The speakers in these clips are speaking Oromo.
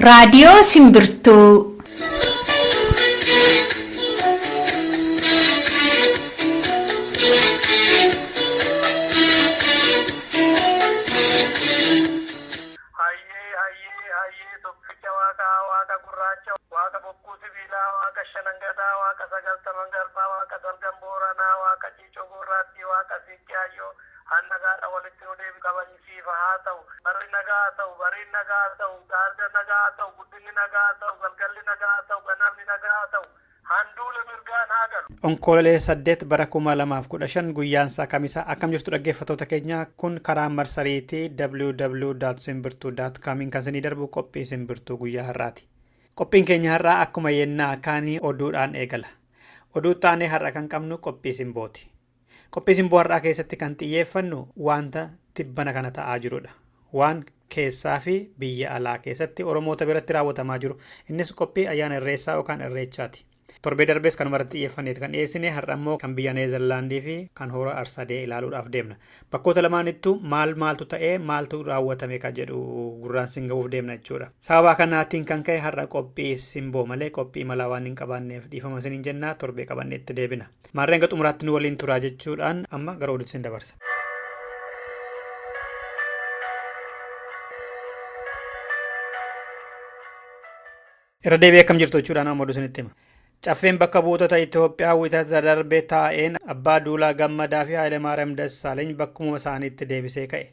Raadiyoo Simbirtuu. Onkololee 8 bara 2015 guyyaan Kamisaa akkam jirtu dhaggeeffattoota keenya kun karaa marsariitii www.simbirtuu.com kan isinii darbu qophii Simbirtuu guyyaa har'aati. Qophiin keenya har'aa akkuma yennaa kaanii oduudhaan eegala. Oduu taanee har'a kan qabnu qophii Simbooti. Qophii Simboo har'aa keessatti kan xiyyeeffannu wanta tibbana kana ta'aa jirudha. Waan keessaa fi biyya alaa keessatti Oromoota biratti raawwatamaa jiru. Innis qophii ayyaana Irreessaa yookaan Irreechaati. Torbee darbees kan irratti xiyyeeffanneeti kan dhiyeessine har'a immoo kan biyya Neezerlaandii fi kan hora Arsadee ilaaluudhaaf deemna. Bakkoota lamaanittuu maaltu ta'ee maaltu raawwatame kan jedhu gurraan sin ga'uuf deemna jechuudha. Sababa kanaatiin kan ka'e har'a qophii Simboo malee qophii malaa waan hin qabaanneef dhiifama isiniin jenna torbee qabannee itti deebina. Maarreen ga xumuraatti nu waliin turaa jechuudhaan amma gara oduutti sin dabarsa. Irra deebi'ee akkam jirtu jechuudhaan amma oduu isinitti hima. Caffeen bakka buutota Itoophiyaa wixata darbe taa'een Abbaa Duulaa Gammadaa fi Hayilemaariyaam Dassaaleny bakkuma isaaniitti deebisee ka'e.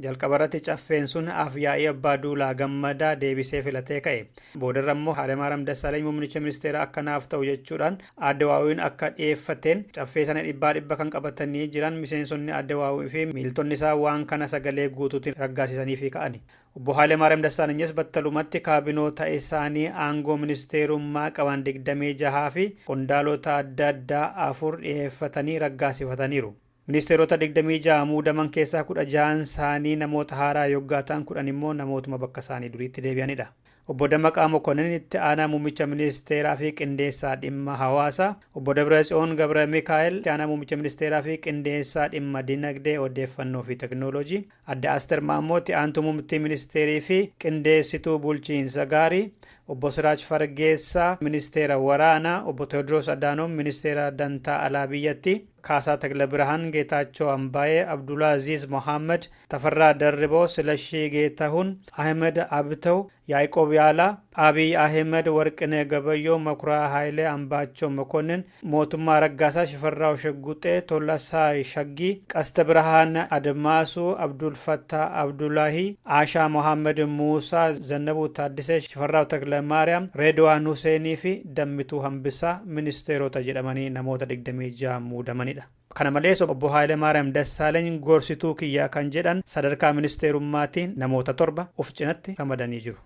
Jalqabarratti caffeen sun afyaa'ii Abbaa Duulaa Gammadaa deebisee filatee ka'e. Boodarra immoo Hayilemaariyaam Dassaaleny muummicha ministeeraa akkanaaf ta'u jechuudhaan Addawaawwiin akka dhiyeeffateen caffee sana dhibba kan qabatanii jiran miseensonni Addawaawwii fi miiltonni isaa waan kana sagalee guutuutiin raggaasisanii fi ka'ani. Obbo Hayilemaariyaam Dassaaleny battalumatti kaabinoota isaanii aangoo ministeerummaa qaban 26 fi qondaalota adda addaa 4 dhiyeeffatanii raggaasifataniiru. Ministeerota 26 muudaman keessaa 16 isaanii namoota haaraa yoggaa ta'an 10 immoo namootuma bakka isaanii duriitti deebi'anidha. Obbo Dammaqaa Mokonnin itti aanaa muummicha ministeeraa fi qindeessaa dhimma hawaasaa. Obbo Dabratsiyoon Gabra Mikaa'el itti aanaa muummicha ministeeraa fi qindeessaa dhimma dinagdee odeeffannoo fi teknooloojii. Adde Aster Maammoo itti aantuu muummicha ministeerii fi qindeessituu bulchiinsa gaarii. Obbo Siraaj Fargeessaa ministeera waraanaa. Obbo Tewoodiroos Adaanoom ministeera dantaa alaa biyyatti. Kaasaa Tagla Birhaan Geetaachoo Ambaayee Abdulaaziz Mohaammed Tafarraa Darriboo Silashii Geetahun Ahmed Abtaw Yaaqoob Yaalaa Abiy Ahmed Warqinee Gabayyoo Makuraa Haayilee Ambaachoo Mokonnin Mootummaa Raggaasaa Shifarraa Shagguxee Tolasaa Shaggii Qasta Birhaan Admaasuu Abdul Fattaa Abdullaahii Aashaa Mohaammed Muusaa Zannabuu Taaddisee Shifarraa Tagla Maariyaam Reedwaan Huseenii fi Dammituu Hambisaa ministeerota jedhamanii namoota 26 muudamanii. Kana malees obbo Hayilemaariyaam Dassaaleny gorsituu kiyyaa kan jedhan sadarkaa ministeerummaatiin namoota 7 of cinatti ramadanii jiru.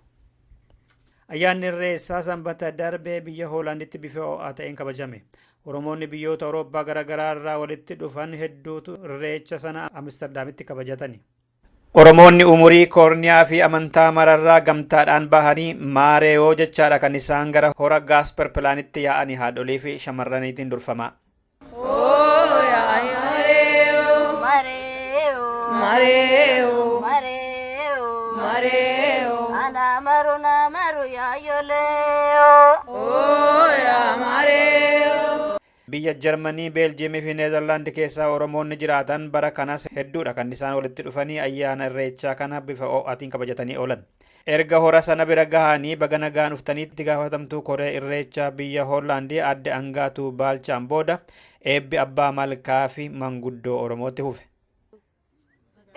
Ayyaanni Irreessaa sanbata darbee biyya Hoolaanditti bifa ho'aa ta'een kabajame. Oromoonni biyyoota Awurooppaa garaagaraa irraa walitti dhufan hedduutu Irreecha sana Amsterdamitti kabajatani. Oromoonni umurii koorniyaa fi amantaa mararraa gamtaadhaan bahanii maareeyoo jechaadha kan isaan gara hora gaasper pilaanitti yaa'anii haadholii fi shamarraniitiin durfama. Mareo, ana maru ya yoleo. Oh ya mareo. Biyya Jarmanii, Beeljiimii fi Neezerlaand keessaa Oromoonni jiraatan bara kanas hedduudha kan isaan walitti dhufanii ayyaana Irreechaa kana bifa ho'aatiin kabajatanii oolan. Erga hora sana bira gahanii baga nagaan dhuftaniitti gaafatamtuu koree Irreechaa biyya Hoolaandii adde Angaatuu Baalchaan booda eebbi abbaa malkaa fi manguddoo Oromootti hufe.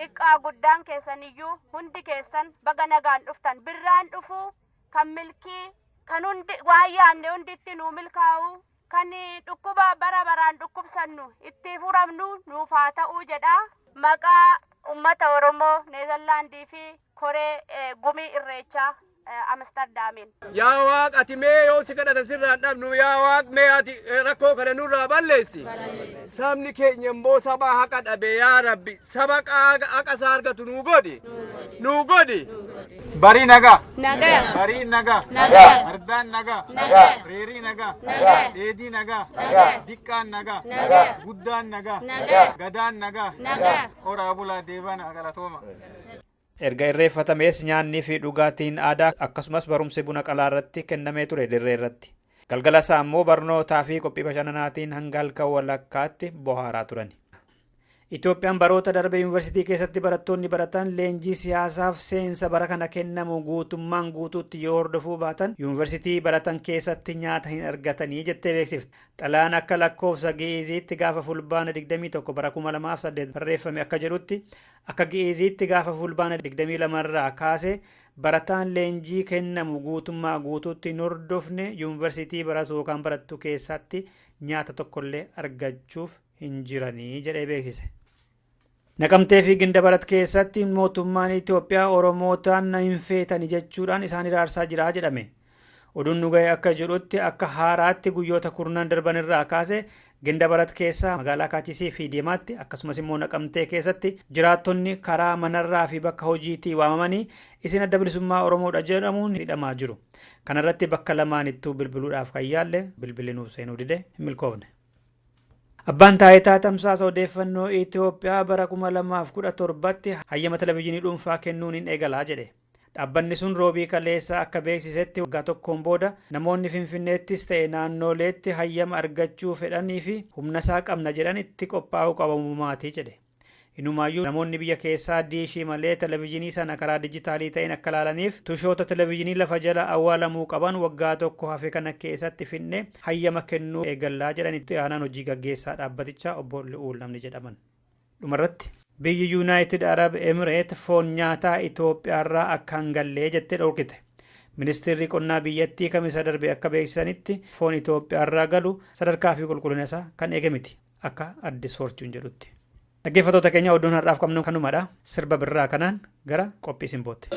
Xiqqaa guddaan keessaniyyuu hundi keessan baga nagaan dhuftan birraan dhufuu kan milkii kan hundi waan yaanne hunditti nuu milkaa'u kan dhukkuba bara baraan dhukkubsannu itti furamnu nuuf haa ta'uu jedha. Maqaa ummata Oromoo Neezerlaandii fi koree gumii Irreechaa Amsterdamiin. Yaa Waaq ati mee yoo si kadhatan sirraan dhabnu yaa Waaq mee ati rakkoo kana nurraa balleessi. Sabni keenya immoo saba haqa dhabe yaa Rabbi saba haqa isaa argatu nuu godhi. Barii nagaa. Barii nagaa. Ardaan nagaa. Reerii nagaa. Dheedii nagaa. Diqqaan nagaa. Guddaan nagaa. Gadaan nagaa. Horaa bulaa deebana galatooma. Erga irreeffatamees nyaanni fi dhugaatiin aadaa akkasumas barumsi buna qalaa irratti kennamee ture dirree irratti. Galgala isaa immoo barnootaa fi qophii bashannanaatiin hanga halkan walakkaatti bohaaraa turan. Itoophiyaan baroota darbe yuunivarsiitii keessatti barattoonni baratan leenjii siyaasaaf seensa bara kana kennamu guutummaan guutuutti yoo hordofuu baatan yuunivarsiitii baratan keessatti nyaata hin argatanii jettee beeksifte. Xalayaan akka lakkoofsa Gi'iziitti gaafa fulbaana 21 bara 2008 barreeffame akka jedhutti akka Gi'iziitti gaafa fulbaana 22 irraa kaasee barataan leenjii kennamu guutummaa guutuutti hin hordofne yuunivarsiitii baratu yookaan barattu keessatti nyaata tokkollee argachuuf hin jiranii jedhee beeksise. Naqamtee fi Gindabarat keessatti mootummaan Itoophiyaa Oromootaan hin feetani jechuudhaan isaan iraarsaa jira jedhame. Oduun nu ga'e akka jedhutti akka haaraatti guyyoota kurnan darban irraa kaase Gindabarat keessa magaalaa Kaachisii fi Deemaatti akkasumas immoo Naqamtee keessatti jiraattonni karaa manarraa fi bakka hojiitii waamamanii isin adda bilisummaa Oromoodha jedhamuun hidhamaa jiru. Kanarratti bakka lamaanittuu bilbiluudhaaf kan yaalle bilbilli nuuf seenuu dide hin milkoofne. Abbaan taayitaa tamsaasa odeeffannoo Itoophiyaa bara 2017tti hayyama televezyiinii dhuunfaa kennuun hin eegalaa jedhe. Dhaabbanni sun roobii kaleessa akka beeksisetti waggaa tokkoon booda namoonni Finfinneettis ta'e naannoleetti hayyama argachuu fedhanii fi humna isaa qabna jedhan itti qophaa'uu qabamumaatii jedhe. Inumaayyuu namoonni biyya keessaa diishii malee televezyiinii sana karaa dijitaalii ta'een akka ilaalaniif tushoota televezyiinii lafa jala awwaalamuu qaban waggaa tokko hafe kana keessatti finne hayyama kennuu eegallaa jedhan itti aanaan hojii gaggeessaa dhaabbatichaa obbo Li'uul namni jedhaman. Dhumarratti biyyi Yuunaayitid Arab Emireet foon nyaataa Itoophiyaarraa akka hin gallee jettee dhorkite. Ministeerri qonnaa biyyattii kamisa darbe akka beeksisanitti foon Itoophiyaarraa galu sadarkaa fi qulqullina isaa kan eege miti akka Addis Forchuun jedhutti. Dhaggeeffattoota keenya oduun har'aaf qabnu kanumadha. Sirba birraa kanaan gara qophii isin bootte.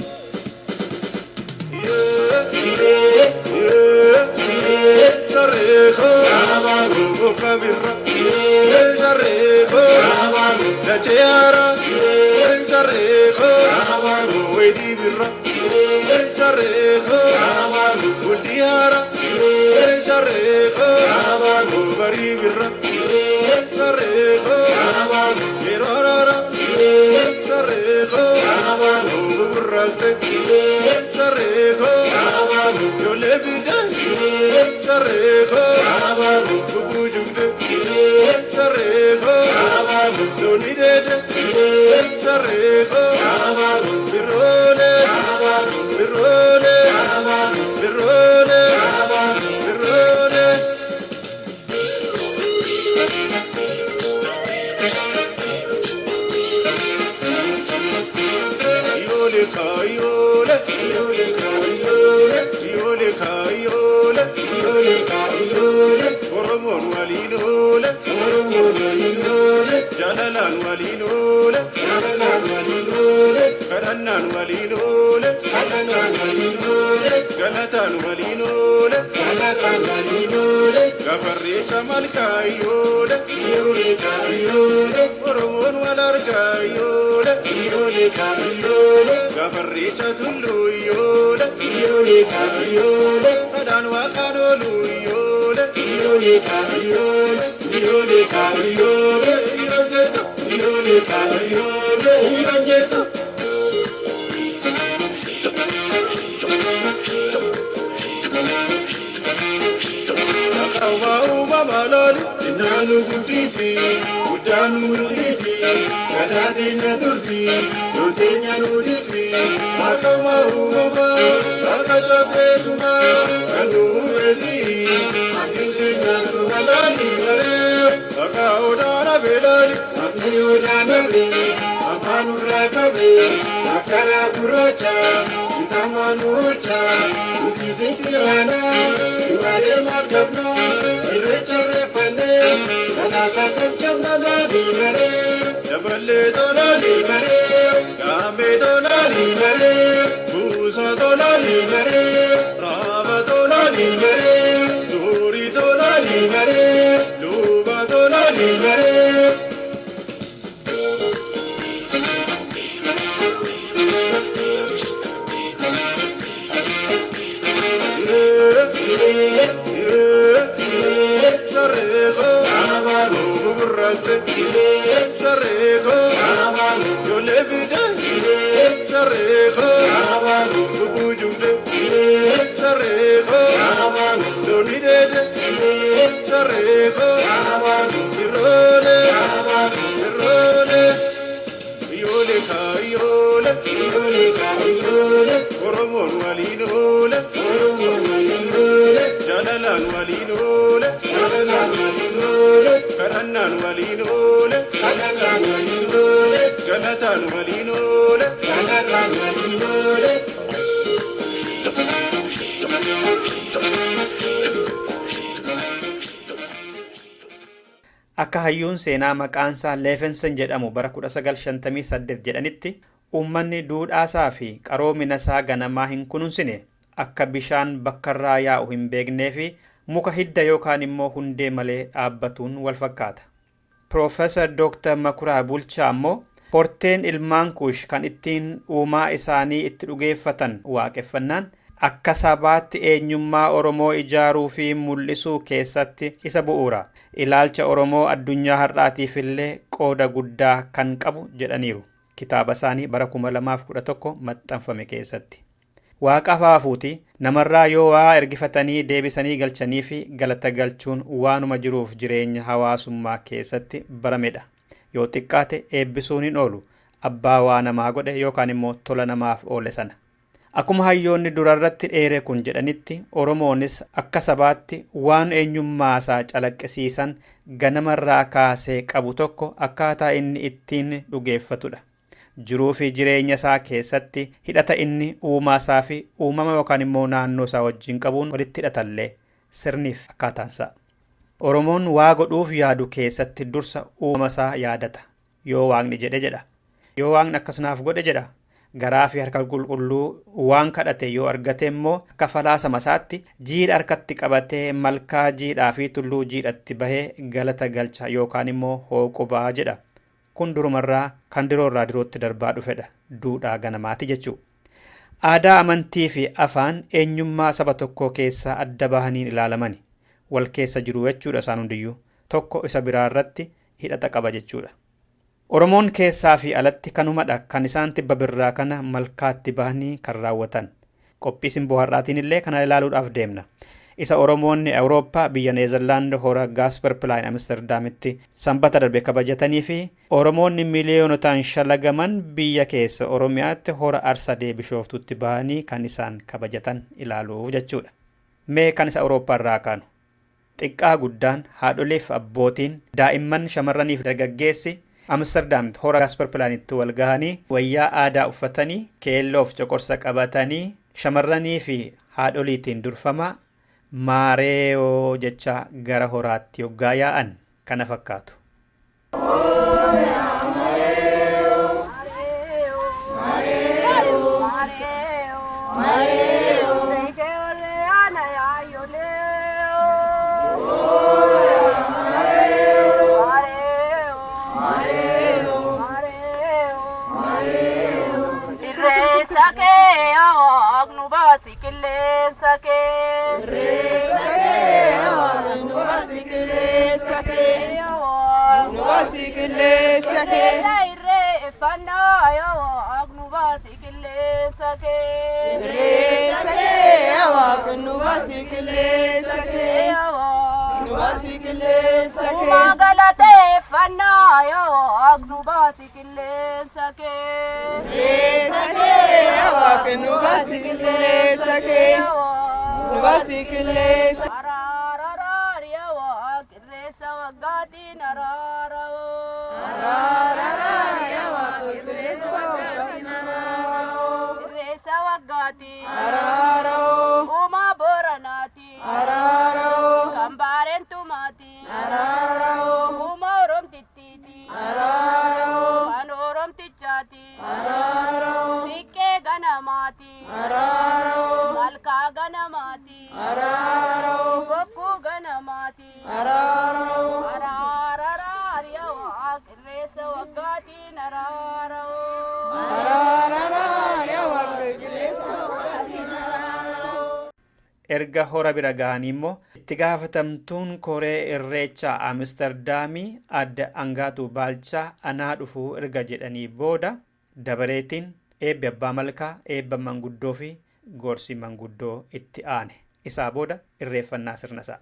Sareko, Bujude, Sareko, Donidede, Sareko, Irole, Irole, Iole Kaiole, Iole Kaiole, Oromon Walinole, Oromon Walinole, Jalalan Walinole, Jalalan Walinole, Karanan Walinole, Karanan Walinole, Galatan Walinole, Galatan Walinole. Akka hayyuun seenaa maqaansaa Leefensen jedhamu bara 1958 jedhanitti uummanni duudhaasaa fi qaroominasaa ganamaa hin kunuunsine akka bishaan bakkarraa yaa'u hin beeknee fi muka hidda yookaan immoo hundee malee dhaabbatuun wal fakkaata. Profeesar Dr. Makuraa Bulchaa ammoo horteen ilmaan kuush kan ittiin uumaa isaanii itti dhugeeffatan waaqeffannaan akka sabaatti eenyummaa Oromoo ijaaruu fi mul'isuu keessatti isa bu'uura. Ilaalcha Oromoo addunyaa har'aatiif illee qooda guddaa kan qabu jedhaniiru. Kitaaba isaanii bara 2011 maxxanfame keessatti. Waaqa faafuuti namarraa yoo waa ergifatanii deebisanii galchanii fi galata galchuun waanuma jiruuf jireenya hawaasummaa keessatti baramedha. Yoo xiqqaate eebbisuun hin oolu abbaa waa namaa godhe yookaan immoo tola namaaf oole sana. Akkuma hayyoonni durarratti dheere kun jedhanitti Oromoonis akka sabaatti waan eenyummaasaa calaqqisiisan ganamarraa kaasee qabu tokko akkaataa inni ittiin dhugeeffatudha. Jiruu fi jireenya isaa keessatti hidhata inni uumaasaa fi uumama yookaan immoo naannoo isaa wajjin qabuun walitti hidhatallee sirniif akkaataansaa. Oromoon waa godhuuf yaadu keessatti dursa uumama isaa yaadata. Yoo waaqni jedhe jedha. Yoo waaqni akkasunaaf godhe jedha. Garaa fi harka qulqulluu waan kadhate yoo argate immoo akka falaasama isaatti jiidha harkatti qabatee malkaa jiidhaa fi tulluu jiidhatti bahee galata galcha yookaan immoo hooqubaa jedha. Kun durumarraa kan diroorraa dirootti darbaa dhufedha. Duudhaa ganamaati jechuu. Aadaa amantii fi afaan eenyummaa saba tokkoo keessaa adda bahaniin ilaalamani. Wal keessa jiru jechuudha isaan hundiyyuu. Tokko isa biraarratti hidhata qaba jechuudha. Oromoon keessaa fi alatti kanumadha kan isaan tibba birraa kana malkaatti bahanii kan raawwatan. Qophii simboo har'aatiin illee kana ilaaluudhaaf deemna. Isa Oromoonni Awurooppaa biyya Neezerlaand hora Gaasperplain Amsterdaamitti sanbata darbe kabajatanii fi Oromoonni miiliyoonotaan shalagaman biyya keessa Oromiyaatti hora Arsadee Bishooftutti bahanii kan isaan kabajatan ilaaluuf jechuudha. Mee kan isa Awurooppaa irraa kaanu. Xiqqaa guddaan haadholiif abbootiin daa'imman shamarraniif dargaggeessi Amsterdaamitti hora Gaasperplainitti wal gahanii wayyaa aadaa uffatanii keelloof coqorsa qabatanii shamarranii fi haadholiitiin durfamaa maareeyoo jecha gara horaatti yoggaa yaa'an kana fakkaatu. Erga hora bira gahanii immoo itti gaafatamtuun koree irreechaa Amsterdaamii adda Angaatuu Baalchaa anaa dhufuu erga jedhanii booda dabareetiin eebbi abbaa malkaa, eebba manguddoo fi gorsi manguddoo itti aane. Isaa booda irreeffannaa sirna isaa.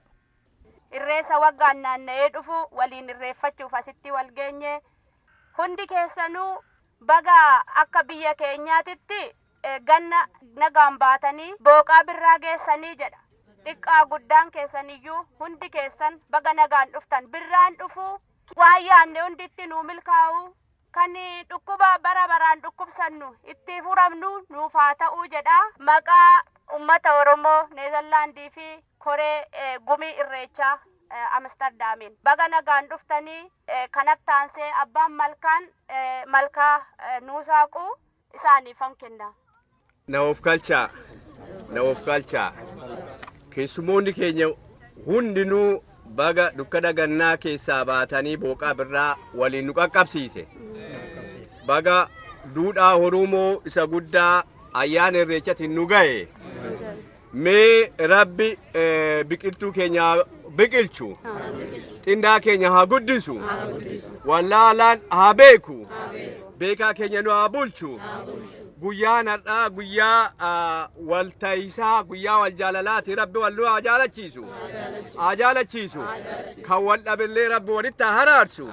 Irreessa waggaan naanna'ee dhufu waliin irreeffachuuf asitti wal geenye hundi keessanuu baga akka biyya keenyaatitti ganna nagaan baatanii booqaa birraa geessanii jedha. Xiqqaa guddaan keessaniyyuu hundi keessan baga nagaan dhuftan birraan dhufu waan yaanne hunditti nuu milkaa'u kan dhukkuba bara baraan dhukkubsannu itti furamnu nuuf haa ta'uu jedha. Maqaa ummata Oromoo Neezerlaandii fi koree gumii irreechaa Amsterdamiin baga nagaan dhuftanii kanatti aansee abbaan malkaan malkaa nuu saaqu isaaniifan kenna. Naaf galchaa. Keessumoonni keenya hundinuu baga dukkana gannaa keessaa baatanii booqaa birraa waliin nu qaqqabsiise. Baga duudhaa Oromoo isa guddaa ayyaana irreechatiin nu ga'e. Mee Rabbi biqiltuu keenya biqilchu. Xindaa keenya haa guddisu. Wallaalaan haa beeku. Beekaa keenya nu haa bulchu. Guyyaan har'aa guyyaa walta'isaa guyyaa wal jaalalaati. Rabbi wal haa jaalachiisu. Kan wal dhabillee Rabbi walitti haa haraarsu.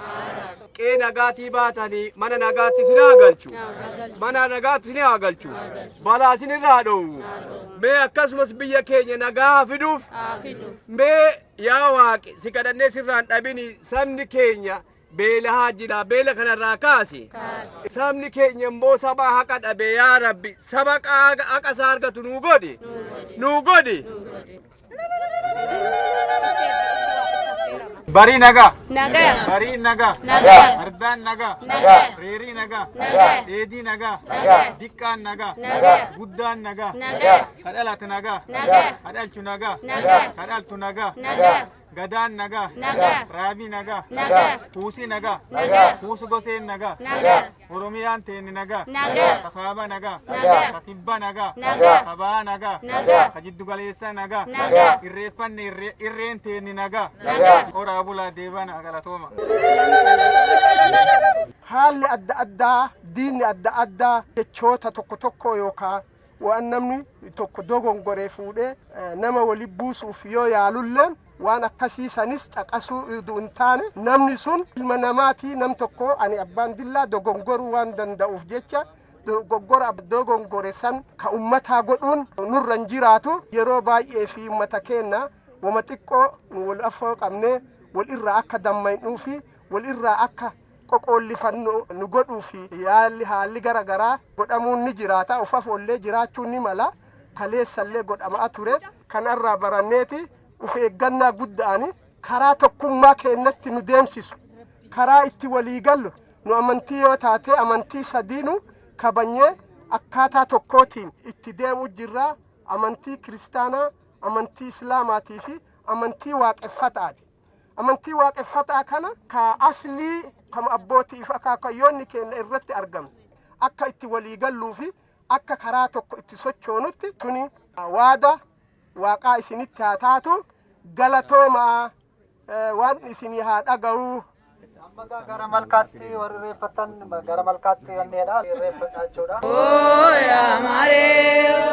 Qee nagaatii baatanii mana nagaatti isin haa galchu. Mana nagaatti isin haa galchu. Balaa isin irraa dhoowwu. Mee akkasumas biyya keenya nagaa fiduuf. Mee yaa Waaqi si kadhannee sirraan dhabini sabni keenya beela haa jira beela kanarraa kaasi. Sabni keenya immoo saba haqa dhabe yaa Rabbi saba haqa isaa argatu nuu godhi. Bari naga. Bari naga. Ardaan naga. Reerii naga. Dheedii naga. Diqqaan naga. Guddaan naga. Kadhalatu naga. Kadhalchu naga. Kadhaltu naga. Gadaan naga. Raabii naga. Kuusii naga. Kuusu goseen naga. Oromiyaan teenni naga. Kafaaba naga. Kakibba naga. Kabaa naga. Kajiddu galeessa naga. Irreeffanne irreen teenni naga. Oraa bulaa deebana galatooma. Haalli adda addaa diinni adda addaa jechoota tokko yookaan waan namni tokko dogongoree fuudhee nama wali buusuuf yoo yaalulleen waan akkasiisanis caqasuu hin taane namni sun ilma namaatii nam tokko ani abbaan dillaa dogongoruu waan danda'uuf jecha dogongore san ka ummataa godhuun nurra hin jiraatu. Yeroo baay'ee fi ummata keenya wama xiqqoo wal afoo qabnee wal irraa akka dammaynuu fi wal irraa akka qoqoollifannu nu godhuu fi haalli garagaraa godhamuun ni jiraata. Ufafoollee jiraachuun ni mala. Kaleessallee godhamaa ture. Kanarraa baranneeti uf eeggannaa guddaani karaa tokkummaa keenyatti nu deemsisu. Karaa itti walii gallu nu amantii yoo taate amantii sadiinu kabanyee akkaataa tokkootiin itti deemu jirra. Amantii kiristaanaa, amantii islaamaatii fi amantii waaqeffataati. Amantii waaqeffataa kana ka aslii kama abbootii fi akaakayyoonni keenya irratti argamu. Akka itti walii galluu fi akka karaa tokko itti sochoonutti tuni waada waaqaa isinitti haa taatu. Galatooma waan isinii haa dhaga'u. Gara malkaatti warri irreeffatan gara malkaatti wanneedha irreeffachaa jechuudha. Yaa mareeyo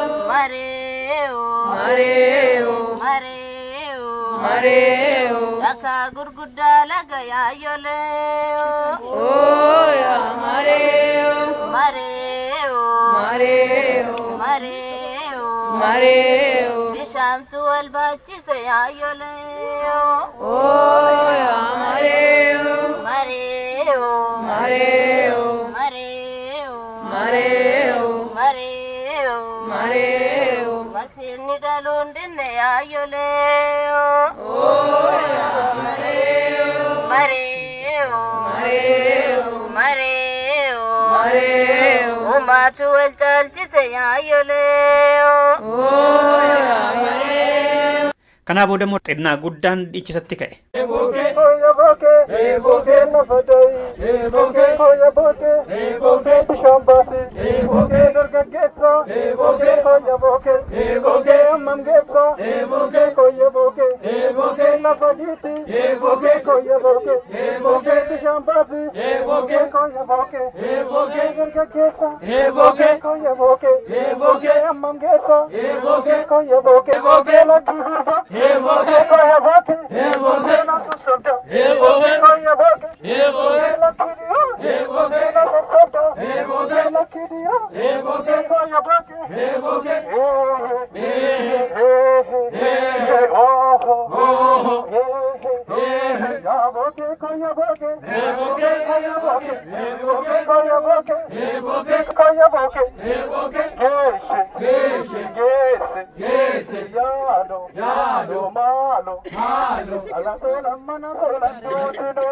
Laka gurguddaa laga yaayolee. yaa mareeyo Bishaamtu wal baachise yaayolee. yaa mareeyo Masirni dhaluun dinne yaayolee. yaa mareeyo Ummatu wal caalchise yaayolee. yaa mareeyo Kanaa booda immoo xinnaa guddaan dhiichisatti ka'e. Koya boke na fadai koya boke shambasi dargaggeessa koya boke ammam geessa koya boke na faditi koya boke shambasi koya boke dargaggeessa koya boke ammam geessa koya boke lakki hurba koya boke na susabda koya boke lakki na susabda lakki koya boke ya boke koya boke koya boke yado malo ala sola mana sola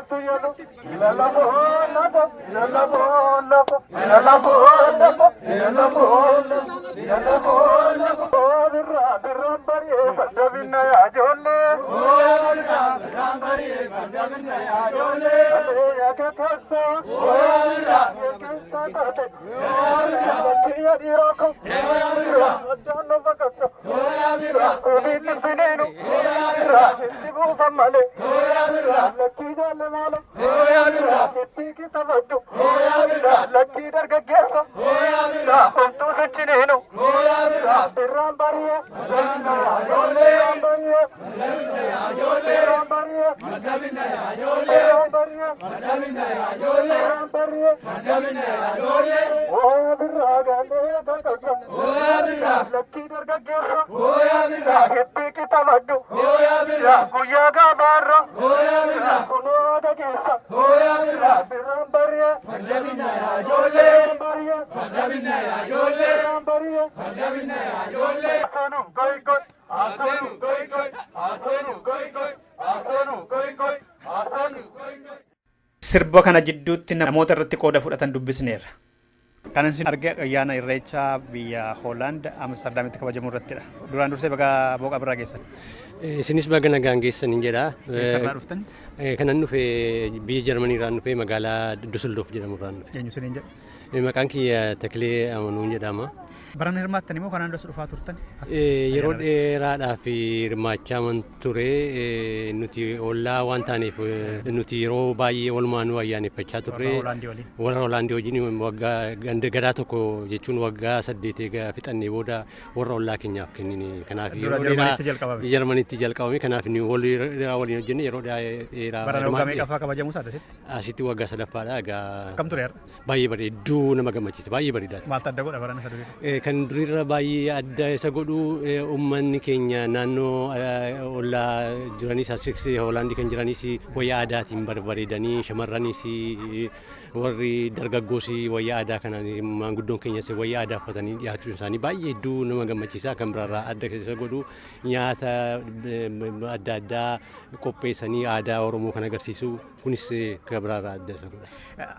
tu yado la Sirba kana jidduutti namoota irratti qooda fudhatan dubbisneerra. Kan isin arge ayyaana irreechaa biyya Hoolaand Amsterdamitti kabajamu irrattidha. Duraan dursee baga booqa biraa geessan. Isinis baga nagaan geessan hin jedha. Eessarraa dhuftan? Kanan dhufe biyya Jarmanii irraan dhufe magaalaa Düsseldorf jedhamu irraan dhufe. Eenyu siniin jedhu? Maqaan kiyya Taklee Amanuun jedhama. Barana hirmaattan immoo kanaan dursa dhufaa turtan? Yeroo dheeraadhaaf hirmaachaa ture nuti ollaa waan taaneef nuti yeroo baay'ee walumaanuu ayyaaneffachaa turre warra Hoolaandii wajjin waggaa gadaa tokko jechuun waggaa 8 egaa fixannee booda warra ollaa keenyaaf kennine. Kanaaf Jarmaniitti jalqabame kanaaf waliin hojjenne yeroo dheeraa. Barana waggaa meeqaffaa kabajamu isaati asitti? Asitti waggaa 3ffaadha egaa. Kam ture har'a? Baay'ee bareedduu nama gammachiisa baay'ee bareedaadha. Maaltu adda godha barana saduu? Kan duriirra baay'ee adda isa godhu uummanni keenya naannoo ollaa jiranis asitti Hoolaandii kan jiranis wayyaa aadaatiin bareedanii shamarranis warri dargaggoos wayyaa aadaa kanaan maanguddoon keenyas wayyaa aadaa uffatanii dhiyaachuun isaanii baay'ee hedduu nama gammachiisa. Kan biraarraa adda isa godhu nyaata adda addaa qopheessanii aadaa Oromoo kan agarsiisu kunis kan biraarraa adda isa godha.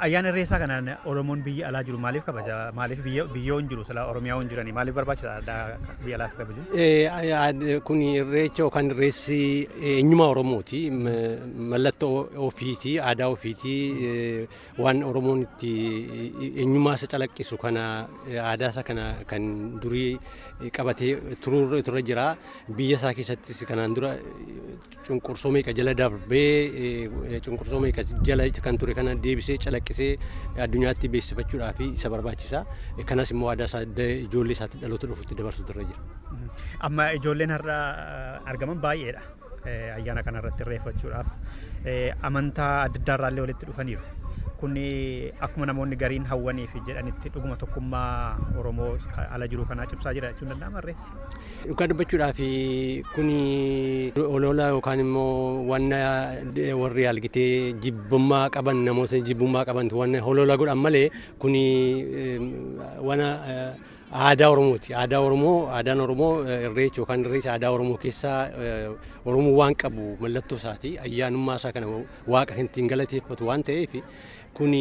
Ayyaana irreessaa kanaan Oromoon biyya alaa jiru maaliif kabaja? Maaliif biyyoon jiru sila Oromiyaa waan jiranii maaliif barbaachisa aadaa biyya alaa kabaju? Kun irreecha yookaan irreessi eenyummaa Oromooti. Mallattoo ofiiti, aadaa ofiiti. Waan Oromoon itti eenyummaa isa calaqqisu kana aadaa isa kana kan durii qabatee turre jira. Biyya isaa keessattis kanaan dura cunqursoo meeqa jala darbee cunqursoo meeqa jala kan ture kana deebisee calaqqisee addunyaatti beeksifachuudhaaf isa barbaachisa. Kanas immoo aadaa isaa ijoollee isaatti dhaloota dhufutti dabarsuutu irra jira. Amma ijoolleen har'a argaman baay'eedha. Ayyaana kanarratti irreeffachuudhaaf amantaa adda addaarraallee walitti dhufaniiru. Kun akkuma namoonni gariin hawwaniif jedhanitti dhuguma tokkummaa Oromoo ala jiru kanaa cimsaa jira jechuun danda'ama irreessi? Dhugaa dubbachuudhaaf kun olola yookaan immoo waan warri algitee jibbummaa qaban namoota jibbummaa qaban waan olola godhan malee kun waan aadaa Oromooti. Aadaan Oromoo irreecha yookaan irreecha aadaa Oromoo keessaa Oromoo waan qabu mallattoo isaati. Ayyaanummaa isaa kana waaqa ittiin galateeffatu waan ta'eef kun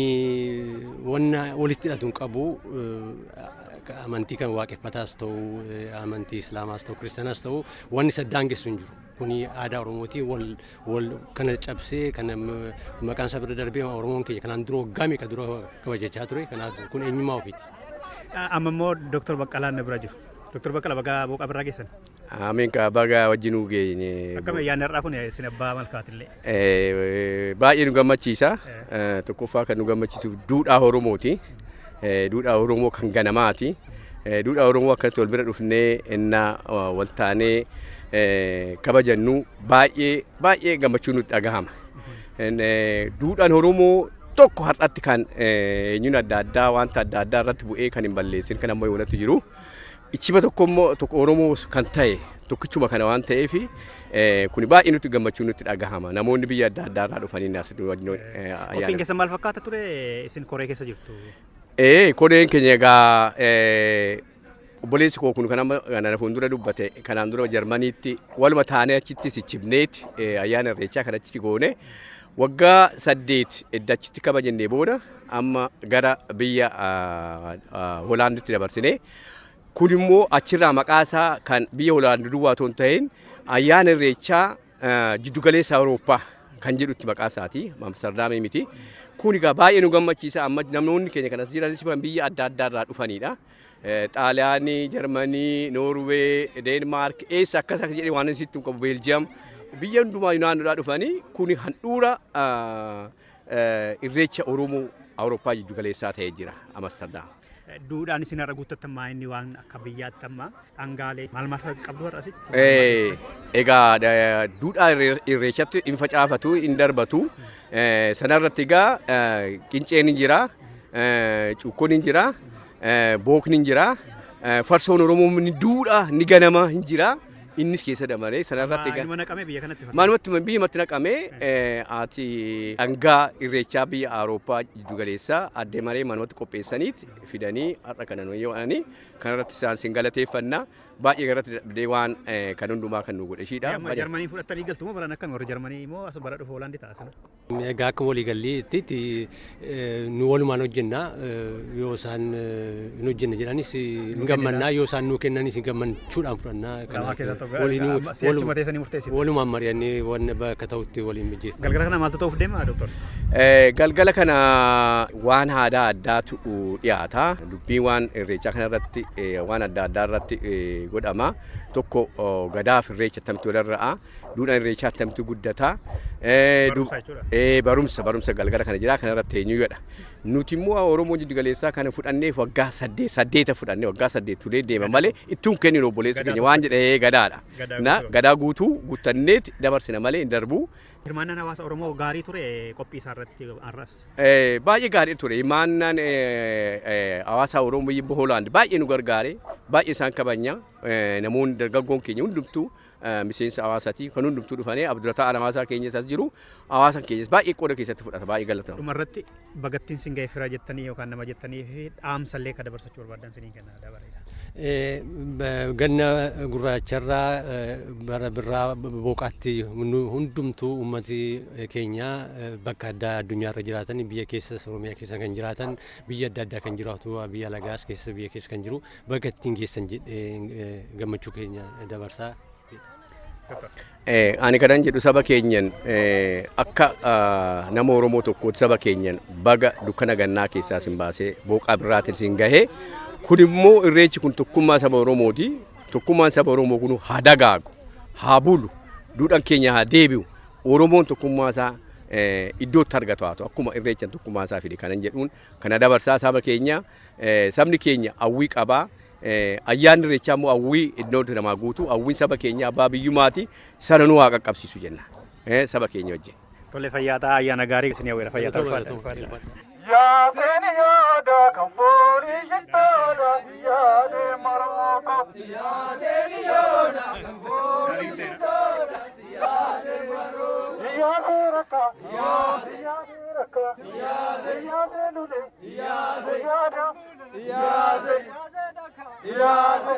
waan walitti hidhatu qabu. amantii kan waaqeffataas ta'u amantii islaamaas ta'u kiristaanaas ta'u wanni isa daangessu hin jiru. Kuni aadaa Oromooti wal kana cabsee kana maqaan isaa bira darbee Oromoon keenya kanaan dura waggaa meeqa dura kabajachaa ture. Kanaaf kun eenyummaa ofiiti. Amma immoo Dr. Baqqalaan bira jiru. Dr. Baqqala bagaa booqa birraa geessan. Amiin ka baga wajjinuu geenye. Akkam ayyaana irraa kun isin abbaa malkaatillee. Baay'ee nu gammachiisa. Tokkoffaa kan nu gammachiisu duudhaa Oromooti. Duudhaa Oromoo kan ganamaati. Duudhaa Oromoo akkatti wal bira dhufnee innaa wal taanee kabajannu baay'ee gammachuun nutti dhagahama. Duudhaan Oromoo tokko har'atti kan eenyuun adda addaa wanta adda addaa irratti bu'ee kan hin balleessin kan ammoo yoonatti jiru. Ichiba tokkommoo tokko Oromoo kan ta'e tokkichuma kana waan ta'eef kun baay'ee nutti gammachuun nutti dhagahama. Namoonni biyya adda addaa irraa dhufanii naas ayyaana. Qophiin keessan maal fakkaata ture isin koree keessa jirtu? Koreen keenya egaa obboleessi koo kun kana fuuldura dubbate kanaan dura Jarmaniitti waluma taanee achitti sichibneeti ayyaana irreechaa kan achitti goone waggaa 8 eddachitti kabajannee booda amma gara biyya Hoolaanditti dabarsinee kun immoo achirraa maqaasaa kan biyya Hoolaandii duwwaa otoo hin ta'in ayyaana irreechaa jiddugaleessa Awurooppaa kan jedhutti maqaasaati Amsterdam miti. Kun egaa baay'ee nu gammachiisa amma namoonni keenya kanas jiranis biyya adda addaa irraa dhufanidha. Xaaliyaanii, Jarmanii, Noorwee, Deenmaark eessa akkas jedhee waan isitti qabu Beeljiyeem biyya hundumaa naannoodhaa dhufanii kun handhuura irreecha Oromoo Awurooppaa jiddugaleessaa ta'ee jira Amsterdam. Duudhaan isin irra guuttatan maa inni waan akka biyyaatti amma dhangaalee maal qabdu har'a asitti? Egaa duudhaa irreechatti hin facaafatu hin darbatu sanarratti egaa qinceen hin jira cuukkoon hin jira bookni hin jira farsoon Oromoo ni duudhaa ni ganama hin jira. Innis keessa dabalee sanarratti egaa manumatti biyyumatti naqamee ati dhangaa irreechaa biyya Awurooppaa jiddugaleessaa addee maree manumatti qopheessaniit fidanii har'a kana nuyi waanii kanarratti isaan sin galateeffannaa baay'ee garatti dhabdee waan kan hundumaa kan nu godheshiidha. Jarmanii fudhattanii galtu moo baran akkam warra Jarmanii immoo as bara dhufu Hoolaandii taasisan? Egaa akka waliigalliitti nu walumaan hojjenna yoo isaan hin hojjenne jedhanis hin gammannaa yoo isaan nuu kennanis hin gammachuudhaan fudhannaa. Walumaan mari'annee waan bakka ta'utti waliin mijeeffa. Galgala kana maaltu ta'uuf deema Doktor? Galgala kana waan aadaa addaatu dhiyaata. Dubbii waan irreechaa kanarratti waan adda addaa irratti godhama. Tokko gadaaf irreecha attamitti walirra'a. Duudhaan irreechaa attamitti guddata. Barumsa galgala kana jira kanarratti eenyuudha. Nuti immoo Oromoo jiddugaleessaa kana fudhannee waggaa 8 fudhannee waggaa 8 turee deema malee ittuun kenninu obboleessi keenya waan jedhee gadaadha. Gadaa guutuu guuttanneeti dabarsina malee hin darbu. Hirmaannaan hawaasa Oromoo gaarii ture qophii isaa irratti har'as. Baay'ee gaarii ture. Hirmaannaan hawaasa Oromoo biyya Hoolaand baay'ee nu gargaare. Baay'ee isaan kabanya. Namoonni dargaggoon keenya hundumtuu miseensa hawaasaati kan hundumtuu dhufanii abdurrataa alamaasaa keenya isas jiru hawaasan keenya baay'ee qooda keessatti fudhata baay'ee galatama. Dhumarratti bagattiin sin ga'e fira jettanii yookaan nama jettanii fi dhaamsallee kan dabarsachuu barbaadan sinii kenna dabareedha. Ganna gurraacharraa bara birraa booqaatti hundumtuu uummati keenya bakka addaa addunyaarra jiraatan biyya keessas Oromiyaa keessa kan jiraatan biyya adda addaa kan jiraatu biyya lagaas keessa biyya keessa kan jiru bagattiin geessan jedhee gammachuu keenya dabarsaa. Ani kanan jedhu saba keenyan akka nama Oromoo tokkootti saba keenyan baga dukkana gannaa keessaa sin baasee booqaa birraatiin sin gahee kun immoo irreechi kun tokkummaa saba Oromooti. Tokkummaan saba Oromoo kun haa dagaagu haa bulu duudhaan keenya haa deebi'u Oromoon tokkummaa isaa iddootti argatu haa ta'u akkuma irreechaan tokkummaa isaa fide kanan jedhuun kana dabarsaa saba keenya sabni keenya hawwii qabaa. Ayyaanni irreechaa immoo hawwii iddootti namaa guutu hawwiin saba keenya abbaa biyyummaati sana nu haa qaqqabsiisu jenna saba keenya wajjin. Tolle fayyaataa ayyaana gaarii isin hawweera fayyaataa ulfaadha. Yaa seeni yaada kan foonii shittoodha yaade maroko. Yaa seeni yaada kan foonii shittoodha yaade maroko. Yaa seeraka yaa seeraka yaa seelule yaa seeyada yaa se yaa se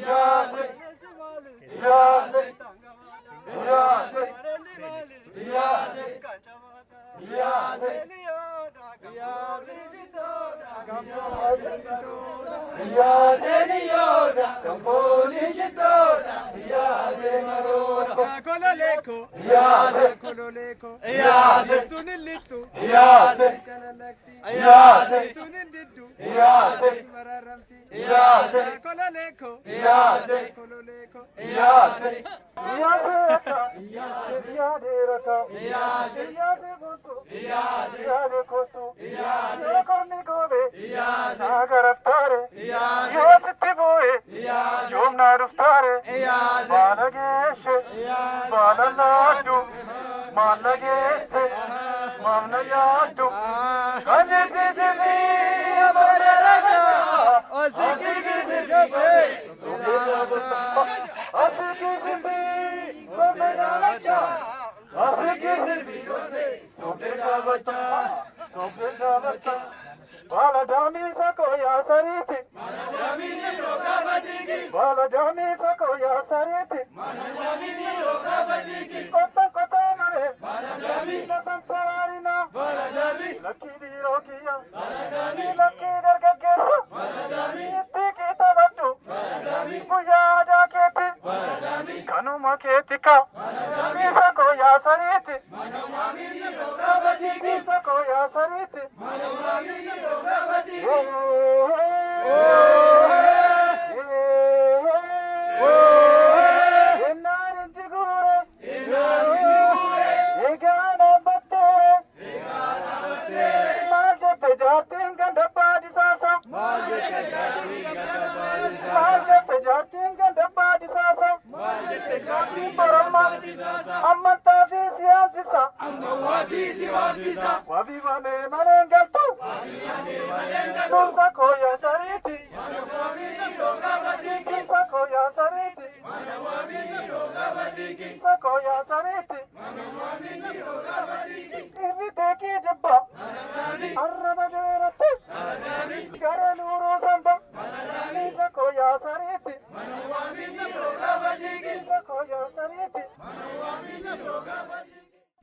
yaa se yaa se yaa se yaa se yaa se Kololeko, kololeko, tunilitu, tunindiddu, mararamti, kololeko, kololeko,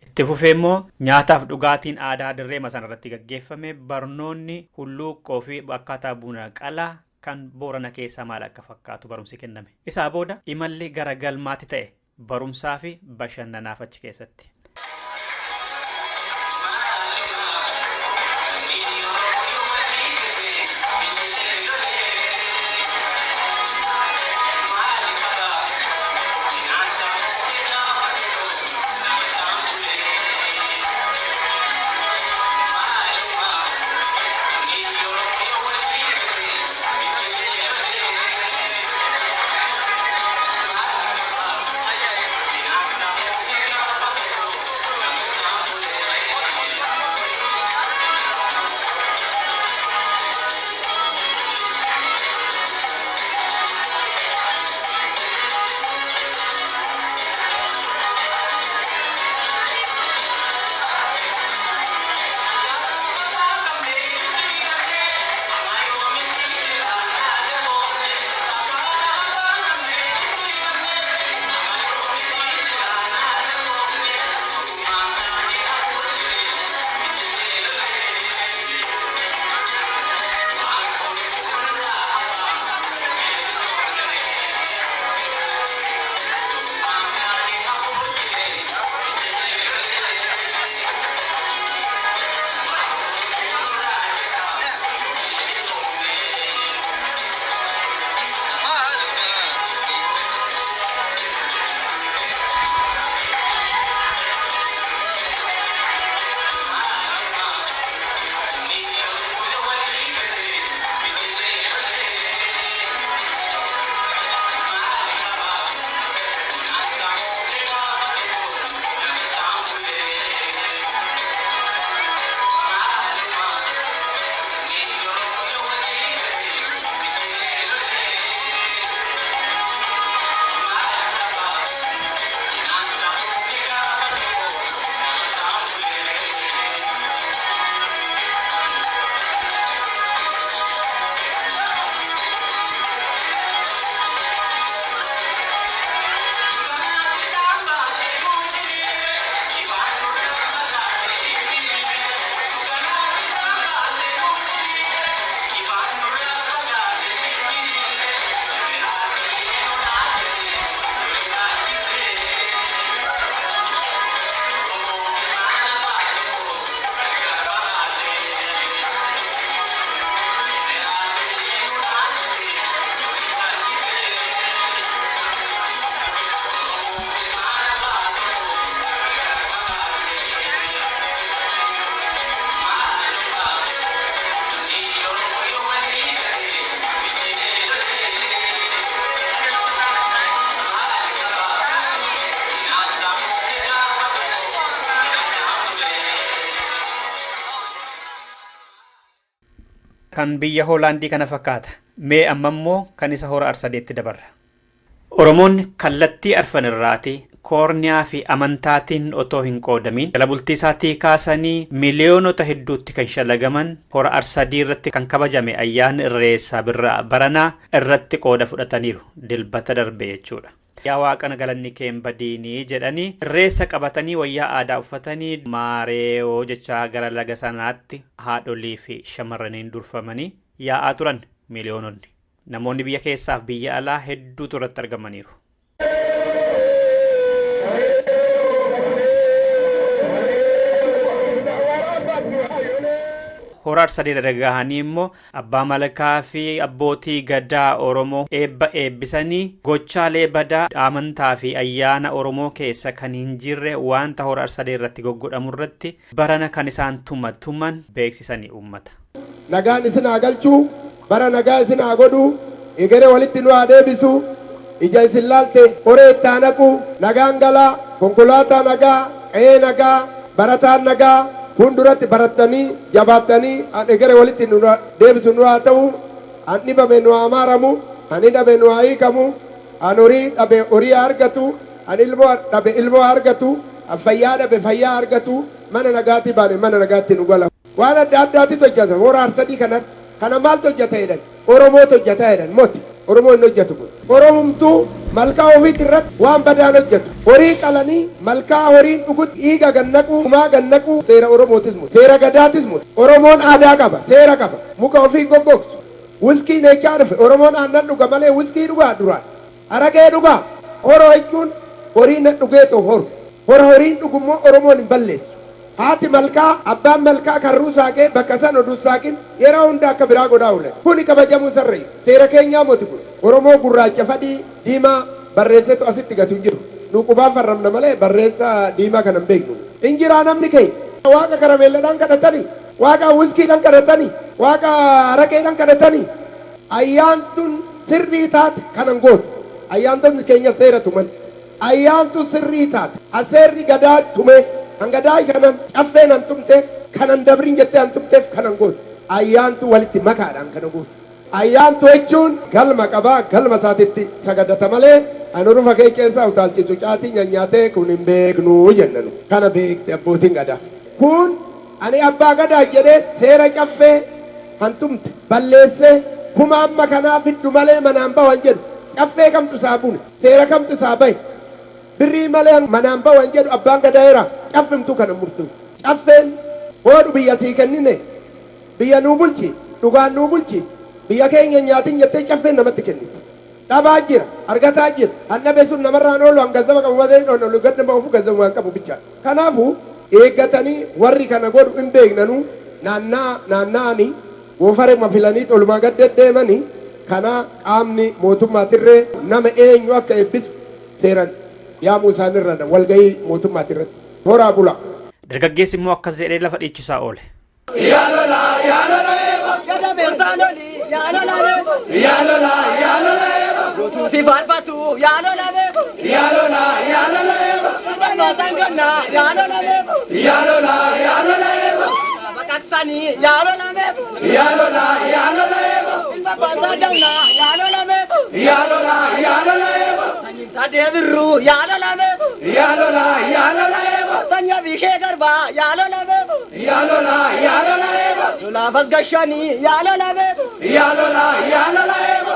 Itti fufee immoo nyaataaf dhugaatiin aadaa dirree sanarratti gaggeeffame barnoonni hulluuqqoo fi akkaataa buna qalaa kan Boorana keessaa maal akka fakkaatu barumsi kenname. Isaa booda imalli gara galmaatti ta'e barumsaa fi bashannanaaf achi keessatti. kan biyya Hoolaandii kana fakkaata. Mee amma immoo kan isa hora arsadeetti dabarra. Oromoonni kallattii arfan irraati koorniyaa fi amantaatiin otoo hin qoodamin jala bultii isaatii kaasanii miliyoonota hedduutti kan shalagaman hora arsadii irratti kan kabajame ayyaana irreessa birraa baranaa irratti qooda fudhataniiru dilbata darbe jechuudha. Yaa waaqana galanni kee hin badiinii jedhanii irreessa qabatanii wayyaa aadaa uffatanii maareewoo jechaa gara laga sanaatti haadholii fi shamarraniin durfamanii yaa'aa turan miliyoononni. Namoonni biyya keessaaf biyya alaa hedduutu irratti argamaniiru. Hora arsadii gahanii immoo abbaa malakaa fi abbootii gadaa Oromoo eebba eebbisanii gochaalee badaa amantaa fi ayyaana Oromoo keessa kan hin jirre wanta hora arsadii irratti goggodhamu irratti barana kan isaan tuman beeksisanii uummata. Nagaan isin haa galchuu, bara nagaa isin haa godhuu, egeree walitti nu haa deebisuu, ija isin laalte horee itti haa naquu, nagaan galaa, konkolaataa nagaa, qe'ee nagaa, barataan nagaa, hunduratti barattanii jabaattanii egeree walitti nu deebisu nu haa ta'u, an dhibame nu haa maaramu, an hidhame nu haa hiikamu, an horii dhabe horii haa argatu, an ilmoo dhabe ilmoo haa argatu, an fayyaa dhabe fayyaa haa argatu, mana nagaatti baane mana nagaatti nu gala. Waan adda addaatti hojjeta hora arsadii kanatti kana maaltu hojjeta jedhan Oromootu hojjeta jedhan moti Oromoo hin hojjetu kun Oromumtuu malkaa ofiitti irratti waan badaan hojjetu horii qalanii malkaa horiin dhugutti dhiiga gannaquu kumaa gannaquu seera Oromootis muti seera gadaatis muti Oromoon aadaa qaba seera qaba muka ofii goggogsu wiskii neechaa dhufe Oromoon aannan dhuga malee wiskii dhugaa duraan aragee dhugaa horoo jechuun horiin dhugeetoo hora horiin dhugummoo Oromoon hin balleessu. Haati malkaa abbaan malkaa karruu saaqee bakka san oduu saaqin yeroo hunda akka biraa godhaa oolan kuni kabajamuu sarree seera keenyaa moti kun Oromoo gurraacha fadii diimaa barreessetu asitti gatu jiru nu qubaan farramna malee barreessa diimaa kanan beeknu injiraa namni keenya waaqa karameelladhaan kadhatanii waaqa wiskiidhaan kadhatanii waaqa araqeedhaan kadhatanii ayyaantun sirrii taate kanan gootu ayyaantonni keenya seera tuman ayyaantu sirrii taate aseerri gadaa tume hangadaa kanan caffeen an tumte kanan dabrin jette an tumteef kanan gootu ayyaantu walitti makaadhaan kana gootu ayyaantu jechuun galma qabaa galma isaatitti sagadata malee an rufa kee keessaa utaalchisu caatii nyaatee kun hin beeknuu jennanu kana beekte abbootiin gadaa kun ani abbaa gadaa jedhee seera caffee han tumte balleessee kuma amma kanaa fiddu malee manaan bawan jedhu caffee kamtu isaa bune seera kamtu isaa bahe birrii malee manaan bawan jedhu abbaan gadaa'eera caffimtu kana murtu caffeen hoodhu biyya sii kennine biyya nuu bulchi dhugaan nuu bulchi biyya keenya nyaatin jettee caffeen namatti kennite dhabaa jira argataa jira hannabe sun namarraan oolu hangazama qabu malee dhoonolu gadda ba'uufu gazzama waan qabu bichaa kanaafu eeggatanii warri kana godhu hin beeknanu naanna'anii goofarema filanii olumaa gaddeemanii kana qaamni mootummaatirree nama eenyu akka eebbisu seeran yaamuu isaanirra walgahii mootummaatirratti horaa bula. Dargaggeessi immoo akkas jedhee lafa dhiichisaa oole. Si barbatu yaalola beeku yaalola batangana yaalola beeku yaalola bakatsani yaalola beeku yaalola beeku ilma batangana yaalola beeku yaalola beeku sadeviru yaalola beeku yaalola beeku tanya bishe garba yaalola beeku yaalola beeku sulafas gashani yaalola beeku yaalola beeku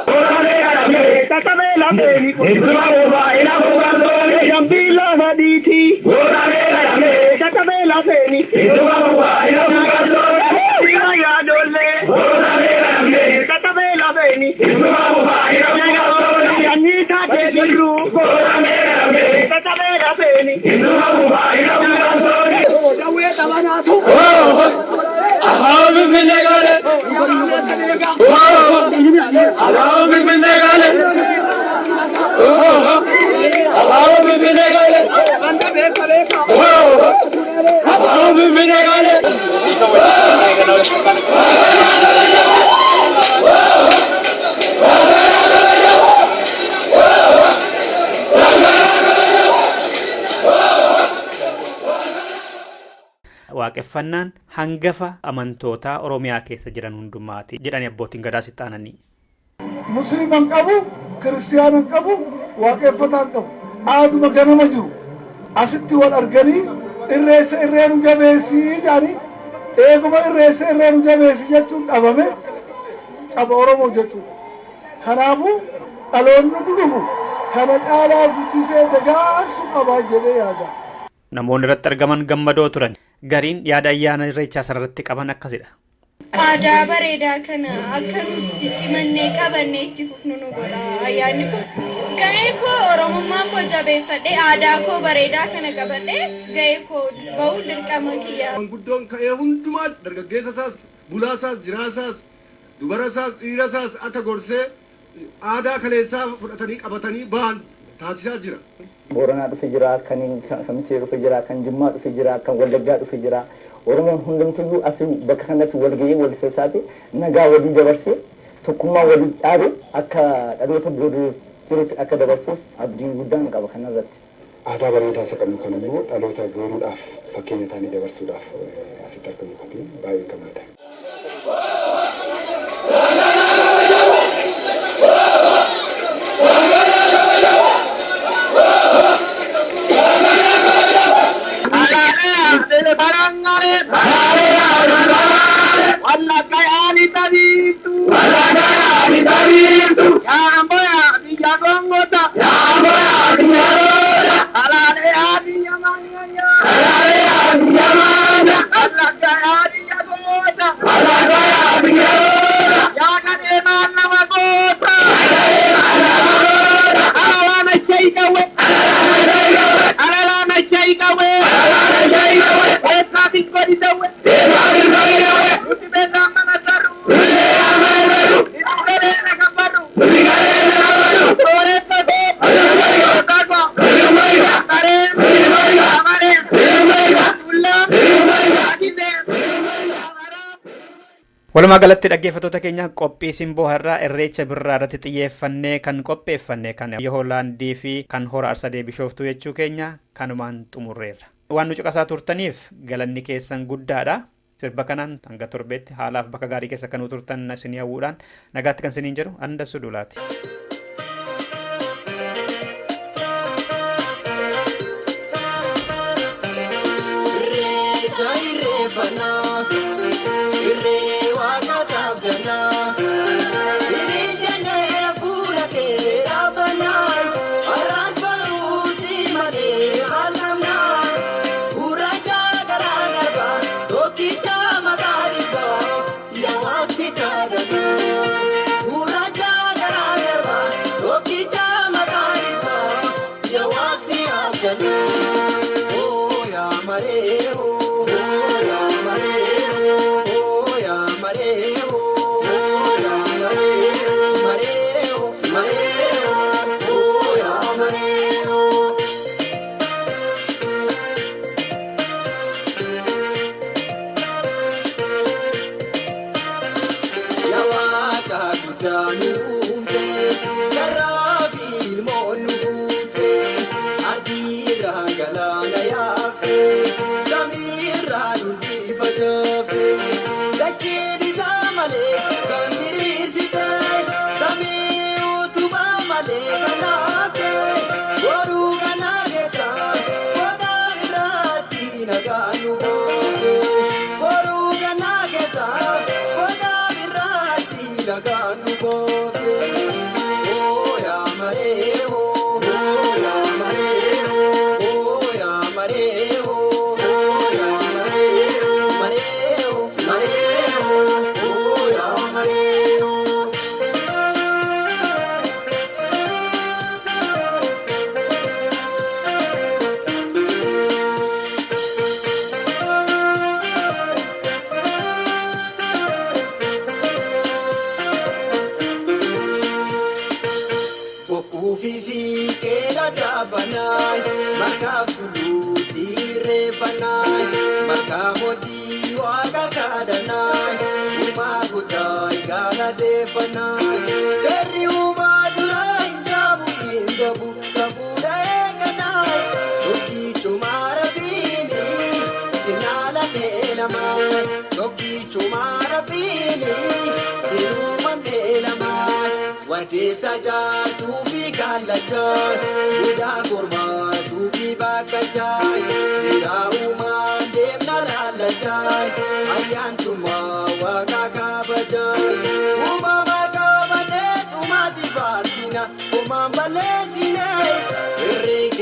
Katabela beni, Israova ila bugandole, Jambila haditi, Katabela beni, Israova ila bugandole, Ila dole, Katabela beni, Israova ila bugandole, Yanita tegiru, Katabela beni, Israova ila bugandole, Dawe tabanatu, Ahabu minegale, Ahabu minegale. waaqeffannaan hangafa amantoota Oromiyaa keessa jiran hundumaati jedhanii abbootiin gadaa sittaananii. Musliiman qabu, kiristiyaanan qabu, waaqeffataan qabu. Aaduma ganama jiru. Asitti wal arganii irreessa irreenu jabeessii jedhanii eeguma irreessa irreenu jabeessii jechuun dhabame caba Oromoo jechuudha. Kanaafuu dhaloonni dhufu kana caalaa guddisee dagaagsu qabaa jedhee yaada. Namoonni irratti argaman gammadoo turan. Gariin yaada ayyaana irreechaa sanarratti qaban akkasidha. Aadaa bareedaa kana akka nuti cimannee qabannee itti fufnu nu godha. Ayyaanni kun gahee koo Oromummaa koo jabeeffadhee aadaa koo bareedaa kana qabadhee gahee koo ba'uu dirqama kiyya. Manguddoon ka'ee hundumaa dargaggeessa isaas, bulaa isaas, jiraa isaas, dubara isaas, dhiira isaas akka gorsee aadaa kaleessaa fudhatanii qabatanii ba'an taasisaa jira. Booranaa dhufe jira, kan Kamisee dhufe jira, kan Jimmaa dhufe jira, kan Wallaggaa dhufe jira. Oromoon hundumtiyyuu asii bakka kanatti wal gahee wal sassaabee nagaa walii dabarsee tokkummaa walii dhaabe akka dhaloota booda jirutti akka dabarsuuf abdii guddaan qaba kanarratti. Aadaa bareedaa isa qabnu kan immoo dhaloota booruudhaaf fakkeenya taanii dabarsuudhaaf asitti argamu kan baay'ee gammadaa. Walumaa galatti dhaggeeffattoota keenya qophii simboo har'aa irreecha birraa irratti xiyyeeffannee kan qopheeffanne kan Hoolaandii fi kan hora Arsadee Bishooftuu jechuu keenya kanumaan xumurreerra. Waan nu caqasaa turtaniif galanni keessan guddaadha. Sirba kanaan hanga torbeetti haalaaf bakka gaarii keessa kan turtan isinii hawwuudhaan nagaatti kan isiniin jedhu Andassuu Duulaati. Chumara bini, kinala chumara bini Inuma melama Wadesa jatu fi kalachay Buda kurma suki bakachay Sira uman demna lalachay Ayan tuma wakakabachay Umama kabane tuma si barsina Umam balesine Ring